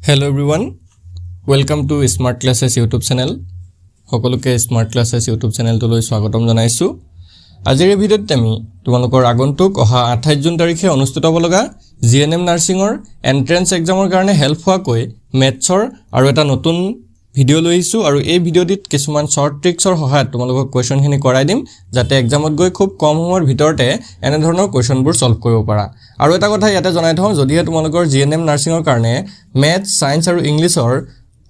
Hello everyone, welcome to Smart Classes YouTube channel. সকলোকে Smart Classes YouTube channel লৈ স্বাগতম জনাইছো। আজিৰ এই ভিডিঅ'ত আমি তোমালোকৰ আগন্তুক অহা 28 জুন তাৰিখে অনুষ্ঠিত হ'ব লগা জিএনএম নাৰ্ছিঙৰ এন্ট্ৰেন্স এক্সামৰ কাৰণে হেল্প হোৱাকৈ মেথছৰ আৰু এটা নতুন ভিডিঅ' লৈ আহিছো আৰু এই ভিডিঅ'টিত কিছুমান শৰ্ট ট্ৰিক্সৰ সহায়ত তোমালোকক কোৱেশ্চনখিনি কৰাই দিম যাতে এক্সামত গৈ খুব কম সময়ৰ ভিতৰতে এনে ধৰণৰ কোৱেশ্চনবোৰ সলভ কৰিব পাৰা। আৰু এটা কথা ইয়াতে জনাই থওঁ, যদিহে তোমালোকৰ জিএনএম নাৰ্ছিঙৰ কাৰণে মেথছ, সায়েন্স আৰু ইংলিছৰ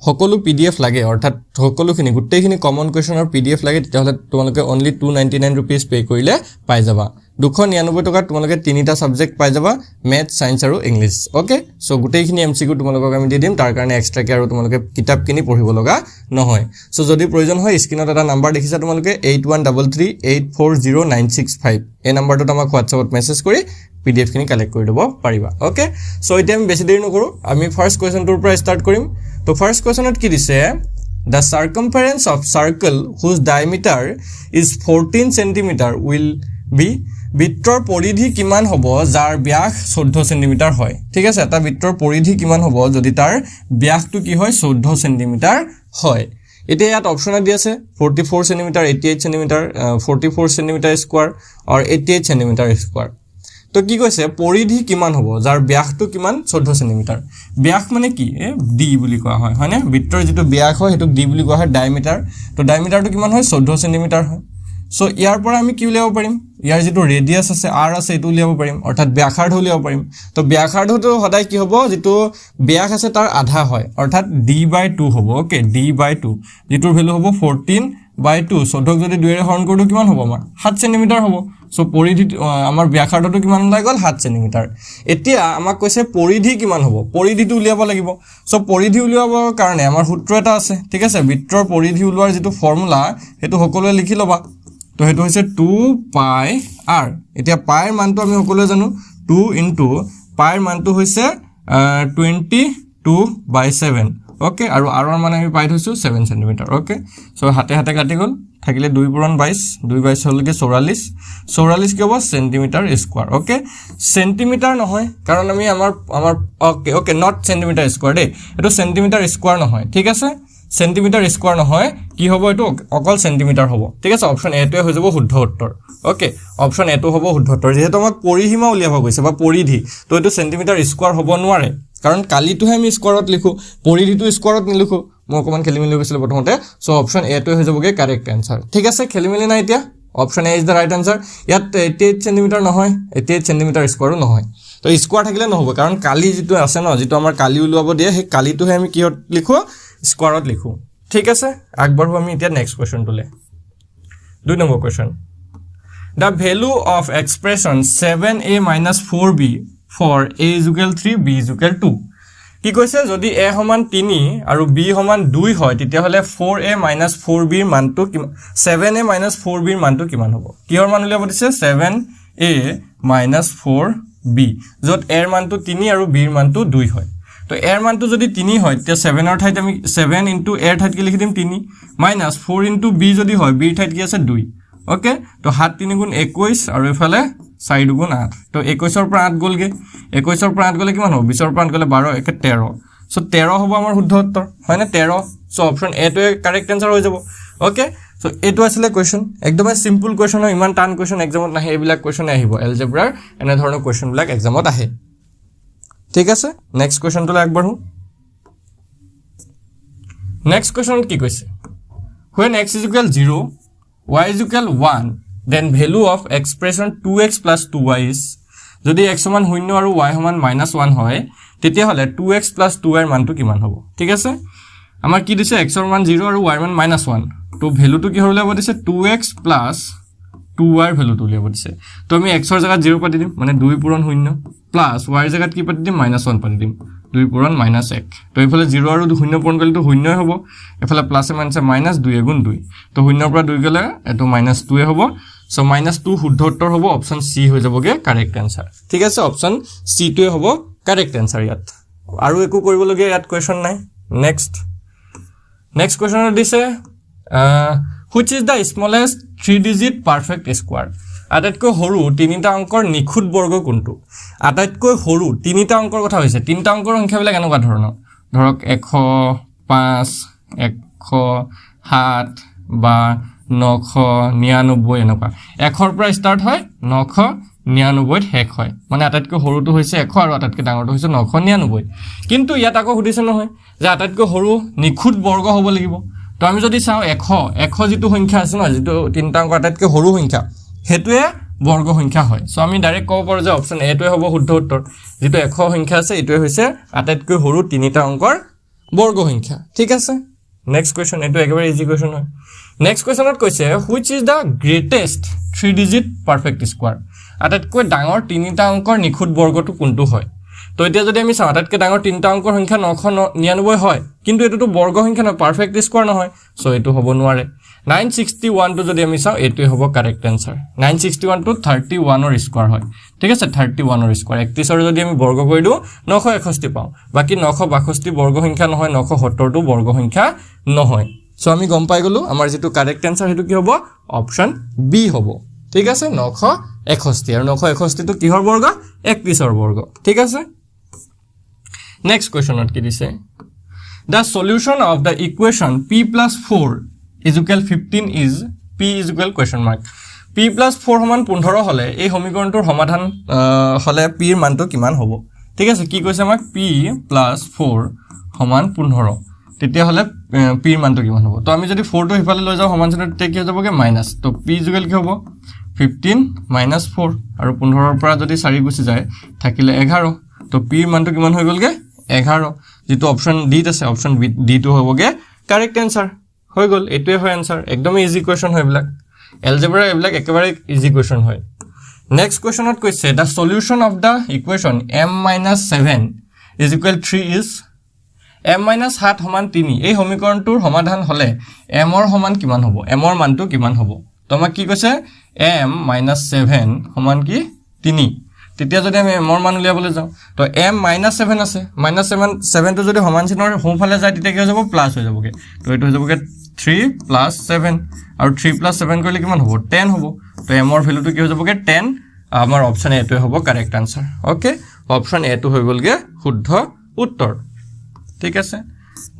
সকলো পিডিএফ লাগে, অৰ্থাৎ সকলোখিনি গোটেইখিনি কমন কোৱেশ্চনৰ পিডিএফ লাগে, তেতিয়াহ'লে তোমালোকে অনলি 299 rupees পে কৰিলে পাই যাবা। 299 টকাত তোমালোকে তিনিটা সাবজেক্ট পাই যাবা, মেথছ, সায়েন্স আৰু ইংলিছ। ওকে, সো গোটেইখিনি এমসিকিউ তোমালোকক আমি দি দিম, তাৰ কাৰণে এক্সট্ৰাকে আৰু তোমালোকে কিতাপ কিনি পঢ়িব লগা নহয়। সো যদি প্ৰয়োজন হয় স্ক্ৰিনত এটা নাম্বাৰ দেখিছা তোমালোকে 8133840965 এই নাম্বাৰটোত আমাক হোৱাটছআপত মেছেজ কৰি পিডিএফ খিনি কালেক্ট কৰি দিব পাৰিবা। ওকে, সো এতিয়া আমি বেছি দেৰি নকৰো, আমি ফাৰ্স্ট কোৱেশ্চনটোৰ পৰা ষ্টাৰ্ট কৰিম। তো ফাৰ্স্ট কোৱেশ্চনত কি দিছে, the circumference of circle whose diameter is 14 cm will be বৃত্তৰ পৰিধি কিমান হ'ব যাৰ ব্যাস 14 cm হয়। ঠিক আছে, এটা বৃত্তৰ পৰিধি কিমান হ'ব যদি তাৰ ব্যাসটো কি হয় 14 cm হয়। এতিয়া ইয়াত অপচন দি আছে 44 cm, 88 cm, 44 cm স্কয়াৰ আৰু 88 cm স্কয়াৰ। তো কি কৈছে পৰিধি কিমান হ'ব যাৰ ব্যাসটো কিমান 14 cm। ব্যাস মানে কি ডি বুলি কোৱা হয়, হয়নে? বৃত্তৰ যেটো ব্যাস হয় হেতু ডি বুলি কোৱা হয়, ডায়ামিটাৰ। তো ডায়ামিটাৰটো কিমান হয় 14 cm হয়। সো ইয়াৰ পৰা আমি কি উলিয়াব পাৰিম, ইয়াৰ যেটো ৰেডিয়াস আছে r আছে এটো উলিয়াব পাৰিম, অৰ্থাৎ ব্যাসাৰ্ধ উলিয়াব পাৰিম। তো ব্যাসাৰ্ধটো সদায় কি হ'ব, যেটো ব্যাস আছে তাৰ আধা হয়, অৰ্থাৎ d/2 হ'ব। ওকে, d/2 যেটোৰ ভ্যালু হ'ব 14/2। 14ক যদি 2 ৰে হৰণ কৰোঁ কিমান হ'ব, আমাৰ 7 cm হ'ব। সো পৰিধি আমাৰ ব্যাসাৰ্ধটো কিমান ওলাই গ'ল 7 cm। এতিয়া আমাক কৈছে পৰিধি কিমান হ'ব, পৰিধিটো উলিয়াব লাগিব। সো পৰিধি উলিয়াবৰ কাৰণে আমাৰ সূত্ৰ এটা আছে, ঠিক আছে? বৃত্তৰ পৰিধি উলিওৱাৰ যেটো ফৰ্মুলা হেতু সকলোৱে লিখি লবা। তো হেতু হৈছে 2πr। এতিয়া পাইৰ মানটো আমি সকলোৱে জানো, 2 * পাইৰ মানটো হৈছে 22/7। ওকে, আৰু r ৰ মান আমি পাই থৈছো 7 cm। ওকে, সো হাতে হাতে কাটি গ'ল, থাকিলে 2 × 22, 2 × 22 হলকে 44, 44 কি হ'ব সেন্টিমিটাৰ স্কয়াৰ। ওকে, সেন্টিমিটাৰ নহয়, কাৰণ আমি আমাৰ ওকে নট সেন্টিমিটাৰ স্কয়াৰ দেই, এটো সেন্টিমিটাৰ স্কয়াৰ নহয়। ঠিক আছে, সেন্টিমিটাৰ স্কয়াৰ নহয়, কি হ'ব এটো অকল সেন্টিমিটাৰ হ'ব। ঠিক আছে, অপচন এ টোৱে হৈ যাব শুদ্ধ উত্তৰ। ওকে, অপচন এ টো হ'ব শুদ্ধ উত্তৰ, যেহেতু আমাক পৰিসীমা উলিয়াব গৈছে বা পৰিধি, তো এটো সেন্টিমিটাৰ স্কয়াৰ হ'ব নোৱাৰে, কাৰণ কালিটোহে আমি স্কয়াৰত লিখো, পৰিধিটো স্কয়াৰত নিলিখো। মই অকমান খেলিমেলি গৈছিল প্ৰথমতে। সো অপচন এ টো হৈ যাবগে কাৰেক্ট আনসাৰ। ঠিক আছে, খেলিমেলি নাই এতিয়া, option A is the right answer. ইয়াত 88 cm নহয়, 88 cm স্কয়াৰো নহয়। তো স্কয়াৰ থাকিলে নহব, কাৰণ কালি যেটো আছে ন, যেটো আমাৰ কালি উলিয়াব দিয়ে, সেই কালিটোহে আমি কিহত লিখো, স্কয়াৰত লিখো। ঠিক আছে, আগবাঢ়ো আমি এতিয়া নেক্সট কোৱেশ্চনটোলে। 2 নম্বৰ question, the value of expression 7a - 4b for a = 3 b = 2। কি কৈছে, যদি a সমান 3 আৰু b সমান 2 হয়, তেতিয়া হলে 4a - 4b ৰ মানটো 7a - 4b ৰ মানটো কিমান হ'ব? কিহৰ মান উলিয়াব দিছে, 7a - 4b, যত a ৰ মানটো 3 আৰু b ৰ মানটো 2 হয়। তো a ৰ মানটো যদি 3 হয়, তেতিয়া 7 ৰ ঠাইত আমি 7 * a ৰ ঠাইত কি লিখি দিম 3 মাইনাস 4 * b যদি হয়, b ৰ ঠাইত কি আছে 2। ওকে, তো 7 × 3 = 21 আৰু এফালে 4 × 2 = 8। তো 21 ৰ পৰা 8 গলগে, 21 ৰ পৰা 8 গলে কিমান হ'ব, 20 ৰ পৰা 8 গলে 12, 13। সো 13 হ'ব আমাৰ শুদ্ধ উত্তৰ, হয় না 13। সো অপচন এ টোৱে কাৰেক্ট আনসাৰ হৈ যাব। ওকে, সো এটো আছিল কোৱেশ্চন, একদমই সিম্পল কোৱেশ্চন হয়, ইমান টান কোৱেশ্চন এক্সামত নাহে, এইবিলাক কোৱেশ্চন আহিব এলজেব্ৰাৰ, এনে ধৰণৰ কোৱেশ্চন বিলাক এক্সামত আহে। ঠিক আছে, নেক্সট কোৱেশ্চনটোলৈ আগবাঢ়ো। নেক্সট কোৱেশ্চনত কি কৈছে, when x = 0, y = 1, then value of expression 2x + 2y is। যদি x সমান 0 আৰু y সমান -1 হয়, তেতিয়া হলে 2x + 2y ৰ মানটো কিমান হ'ব? ঠিক আছে, আমাৰ কি দিছে, x ৰ মান 0 আৰু y ৰ মান -1, তো ভ্যালুটো কি উলিয়াব দিছে 2x + 2y ৰ ভ্যালুটো উলিয়াব দিছে। তো আমি x ৰ জায়গাত 0 পাতি দিম, মানে 2 × 0 প্লাস y ৰ জায়গাত কি পাতি দিম, -1 পাতি দিম, 2 × -1। তো এইফালে 0 আৰু 0 পূৰণ কৰিলে তো 0 হ'ব, এফালে প্লাসে মাইনাসে মাইনাস 2 × 2, তো 0 ৰ পৰা 2 গলে এটো -2 হ'ব। সো -2 শুদ্ধ উত্তৰ হ'ব, অপচন সি হৈ যাবগে কাৰেক্ট আনসাৰ। ঠিক আছে, অপচন সি টোৱে হ'ব কাৰেক্ট আনসাৰ ইয়াত, আৰু একো কৰিবলগীয়া ইয়াত কোৱেশ্চন নাই। নেক্সট কোৱেশ্চনত দিছে, which is the smallest 3-digit perfect square। আটাইতকৈ সৰু তিনিটা অংকৰ নিখুঁত বৰ্গ কোনটো? আটাইতকৈ সৰু তিনিটা অংকৰ কথা হৈছে, তিনিটা অংকৰ সংখ্যাবিলাক এনেকুৱা ধৰণৰ ধৰক 105 107 বা 999 এনেকুৱা 100ৰ পৰা ষ্টাৰ্ট হয় 999 শেষ হয় মানে আটাইতকৈ সৰুটো হৈছে 100 আৰু আটাইতকৈ ডাঙৰটো হৈছে 999 কিন্তু ইয়াত আকৌ সুধিছে নহয় যে আটাইতকৈ সৰু নিখুঁত বৰ্গ হ'ব লাগিব তো আমি যদি চাওঁ 100 যিটো সংখ্যা আছে ন যেটো তিনটা অংক আটাইতকৈ সৰু সংখ্যা হেতুৱে বৰ্গ সংখ্যা হয় সো আমি ডাইৰেক্ট ক'ব পাৰো যে অপচন এ টোৱে হ'ব শুদ্ধ উত্তৰ যেটো 100 সংখ্যা আছে এটোৱে হৈছে আটাইতকৈ সৰু তিনিটা অংকৰ বৰ্গ সংখ্যা ঠিক আছে নেক্সট কোৱেশ্চন এটো একেবাৰে ইজি কোৱেশ্চন হয় নেক্সট কোৱেশ্চনত কৈছে which is the greatest 3 digit perfect square আটাইতকৈ ডাঙৰ তিনিটা অংকৰ নিখুঁত বৰ্গটো কোনটো হয় তো এতিয়া যদি আমি চাওঁ আটাইতকৈ ডাঙৰ তিনিটা অংকৰ সংখ্যা 999 হয় কিন্তু এটোটো বৰ্গ সংখ্যা নহয় পাৰফেক্ট স্কয়াৰ নহয় সো এটো হ'ব নোৱাৰে 961 টো যদি আমি চাওঁ এটোই হ'ব কাৰেক্ট आंसर 961 টো 31 ৰ স্কয়াৰ হয় ঠিক আছে 31 ৰ স্কয়াৰ 31 ৰ যদি আমি বৰ্গ কৰি দিও 961 পাওঁ বাকি 962 বৰ্গ সংখ্যা নহয় 970 টো বৰ্গ সংখ্যা নহয় সো আমি গম পাই গলো আমাৰ যেটো কারেক্ট आंसर হেতু কি হ'ব অপচন বি হ'ব ঠিক আছে 961 আৰু 961 টো কিহৰ বৰ্গ 31 ৰ বৰ্গ ঠিক আছে নেক্সট কোৱেশ্চনত কি দিছে the solution of the equation p plus 4 is equal 15 is p is equal question mark p plus 4 সমান 15 হলে এই সমীকৰণটোৰ সমাধান হলে p ৰ মানটো কিমান হ'ব ঠিক আছে কি কৈছে আমাক p plus 4 সমান 15 তেতিয়া হলে p ৰ মানটো কিমান হ'ব তো আমি যদি 4 টো হিফালে লৈ যাও সমান চিহ্ন তেতিয়া কি হৈ যাবগে মাইনাস তো p is equal কি হ'ব 15 minus 4 আৰু 15 ৰ পৰা যদি 4 গুছি যায় থাকিলে 11 তো p ৰ মানটো কিমান হৈ গলগে 11 যেটো অপচন ডি আছে অপচন ডি টো হ'বগে কারেক্ট आंसर হৈ গল এটোই হয় आंसर একদম ইজি কোৱেশ্চন হয় ব্ল্যাক এলজেব্ৰা এবলাক একেবাৰে ইজি কোৱেশ্চন হয় নেক্সট কোৱেশ্চনত কৈছে দা solution of the equation m-7 is equal 3 is m-7 সমান 3 এই সমীকৰণটোৰ সমাধান হলে m ৰ সমান কিমান হ'ব m ৰ মানটো কিমান হ'ব তোমাক কি কৈছে m-7 সমান কি 3 তেতিয়া যদি আমি m ৰ মান উলিয়াবলৈ যাওঁ তো m-7 আছে -7 টো যদি সমান চিহ্নৰ সোঁফালে যায় তেতিয়া কি হৈ যাব প্লাস হৈ যাবগে তো এটো হৈ যাবগে 3 plus 7 আৰু 3 plus 7 কৰিলে কিমান হ'ব 10 হ'ব তো m ৰ ভ্যালুটো কি হৈ যাবগে 10 আমাৰ অপচন এ টো হ'ব correct answer okay option A টো হৈ গলগে শুদ্ধ উত্তৰ ঠিক আছে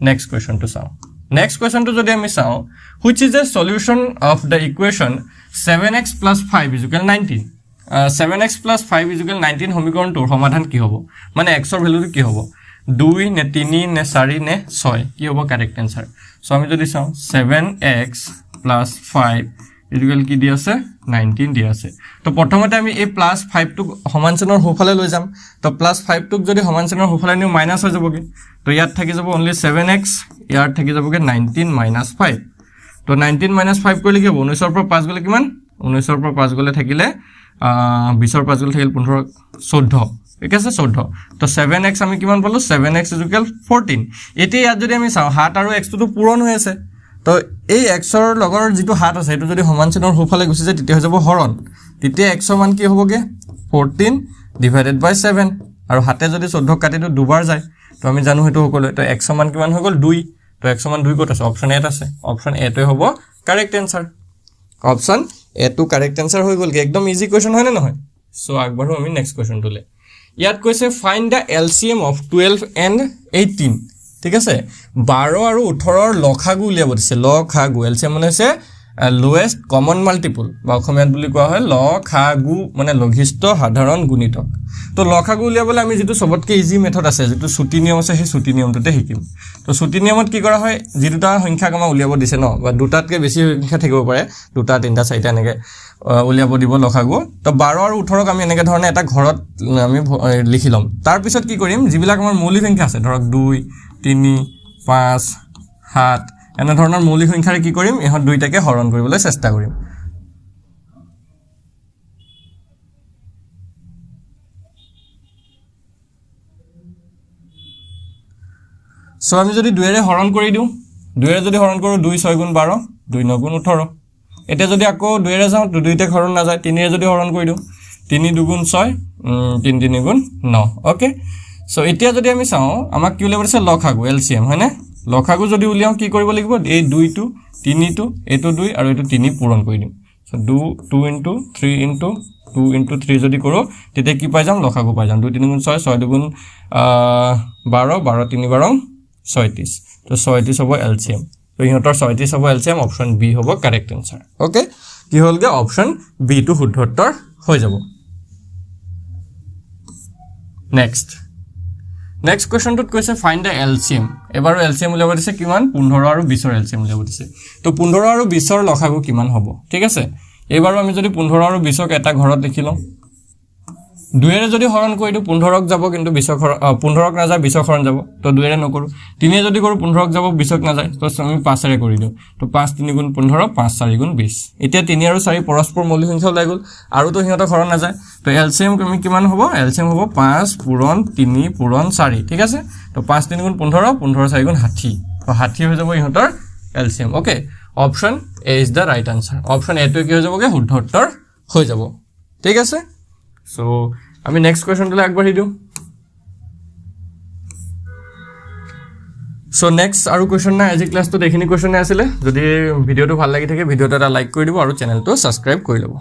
নেক্সট কোৱেশ্চন টো চাও নেক্সট কোৱেশ্চন টো যদি আমি চাও which is the solution of the equation 7x plus 5 is equal 19 7x plus 5 is equal 19 সমীকৰণটোৰ সমাধান কি হ'ব মানে x ৰ ভ্যালুটো কি হ'ব 2 নে 3 নে 4 নে 6 কি হ'ব কারেক্ট आंसर সো আমি যদি চাও 7x plus 5 is equal কি দি আছে 19 দি আছে তো প্ৰথমতে আমি এই প্লাস 5 টো সমান চিহ্নৰ সোঁফালে লৈ যাম তো প্লাস 5 টোক যদি সমান চিহ্নৰ সোঁফালে নিও মাইনাস হৈ যাবগে তো ইয়াত থাকি যাব only 7x ইয়াত থাকি যাবগে 19 minus 5 তো 19 minus 5 কৰিলে কি হ'ব 19 ৰ পৰা 5 গলে কিমান 19 ৰ পৰা 5 গলে থাকিলে 20 ৰ 5 গলে থাকিল 15 14 ঠিক আছে 14 তো 7x আমি কিমান পালো 7x is equal 14 এতিয়া ইয়াত যদি আমি চাও হাত আৰু x টো পূৰণ হৈ আছে তো এই x ৰ লগৰ যেটো হাত আছে এটো যদি সমান চিহ্নৰ সোঁফালে গুছি যায় তেতিয়া হৈ যাব হৰণ তেতিয়া x ৰ মান কি হ'বগে 14 divided by 7 আৰু হাতে যদি 14 কাটি দিও দুবাৰ যায় তো আমি জানো হেতু হকলে তো x ৰ মান কিমান হৈ গল 2 তো x ৰ মান 2 কত আছে অপচন এ আছে অপচন এ টোই হ'ব কারেক্ট आंसर অপচন এ টো কারেক্ট आंसर হৈ গলগে একদম ইজি কোৱেশ্চন হয় না নহয় সো আগবাঢ়ো আমি নেক্সট কোৱেশ্চন টোলে ইয়াত কৈছে find da LCM of 12 and 18 ঠিক আছে 12 আৰু 18 ৰ লসাগু উলিয়াব দিছে লসাগু এলসিএম মানে হৈছে লোৱেষ্ট কমন মাল্টিপল বা অসমীয়াত বুলি কোৱা হয় লসাগু মানে লঘিষ্ঠ সাধাৰণ গুণিতক তো লসাগু উলিয়াবলৈ আমি যেটো সবতকে ইজি মেথড আছে যেটো ছুটি নিয়ম আছে সেই ছুটি নিয়মটোতে শিকিম তো ছুটি নিয়মত কি কৰা হয় যেটা সংখ্যা কমা উলিয়াব দিছে ন বা দুটাতকে বেছি সংখ্যা থাকিব পাৰে দুটা তিনটা চাৰিটা এনেকে উলিয়াব দিব লসাগু তো 12 আৰু 18 ক আমি এনেকে ধৰণে এটা ঘৰত আমি লিখি লম তাৰ পিছত কি কৰিম যিবিলাক আমাৰ মৌলিক সংখ্যা আছে ধৰক 2 3 5 7 এনে ধৰণৰ মৌলিক সংখ্যাৰে কি কৰিম ইহত দুইটাকে হৰণ কৰিবলৈ চেষ্টা কৰিম সো আমি যদি 2 এৰে হৰণ কৰি দিও 2 এৰে যদি হৰণ কৰো 2 6 গুণ 12 2 9 গুণ 18 এটা যদি আকৌ 2 এৰে যাও তো দুইটা হৰণ না যায় 3 এৰে যদি হৰণ কৰি দিও 3 2 গুণ 6 3 3 গুণ 9 ওকে সো এতিয়া যদি আমি চাও আমাক কি উলিয়াব দিছে লসাগু এলসিএম হয়নে লসাগু যদি উলিয়াও কি কৰিব লাগিব এই 2 টো 3 টো এটো 2 আৰু এটো 3 পূৰণ কৰি দিম সো 2 into 3 into 2 into 3 যদি কৰো তেতিয়া কি পাই যাম লসাগু পাই যাম 2 3 গুণ 6 6 2 গুণ 12 12 3 12 36 তো 36 হ'ব LCM তো ইহঁতৰ 36 হ'ব LCM অপচন বি হ'ব কাৰেক্ট আনসাৰ ওকে কি হ'লগে অপচন বি টু শুদ্ধ উত্তৰ হৈ যাব নেক্সট কোৱেশ্চনটোত কৈছে ফাইন্ড দ্য LCM এবাৰো LCM উলিয়াব দিছে কিমান 15 আৰু 20 ৰ LCM উলিয়াব দিছে তো 15 আৰু 20 ৰ লসাগু কিমান হ'ব ঠিক আছে এবাৰো আমি যদি 15 আৰু 20 ক এটা ঘৰত লিখি লওঁ 2 এৰে যদি হৰণ কৰি দিও 15 ক যাব কিন্তু 20 ক 15 ক না যায় 20 ক হৰণ যাব তো 2 এৰে নকৰো 3 এ যদি কৰো 15 ক যাব 20 ক না যায় তো আমি 5 এৰে কৰি দিও তো 5 3 গুণ 15 5 4 গুণ 20 এতিয়া 3 আৰু 4 পৰস্পৰ মৌলিক সংখ্যা ওলাই গল আৰু তো হিহঁতৰ হৰণ না যায় তো LCM কিমান হ'ব LCM হ'ব 5 পূৰণ 3 পূৰণ 4 ঠিক আছে তো 5 3 গুণ 15 15 4 গুণ 60 তো 60 হৈ যাব ইহঁতৰ LCM okay option A is the right answer option A টো কি হৈ যাবগে শুদ্ধ উত্তৰ হৈ যাব ঠিক আছে সো আমি নেক্সট কোৱেশ্চনটো আগবাঢ়ি দিও সো নেক্সট আৰু কোৱেশ্চন নাই আজি ক্লাছটো দেখিনি কোৱেশ্চন আছিল যদি ভিডিওটো ভাল লাগি থাকে ভিডিওটো এটা লাইক কৰি দিব আৰু চেনেলটো সাবস্ক্ৰাইব কৰি লব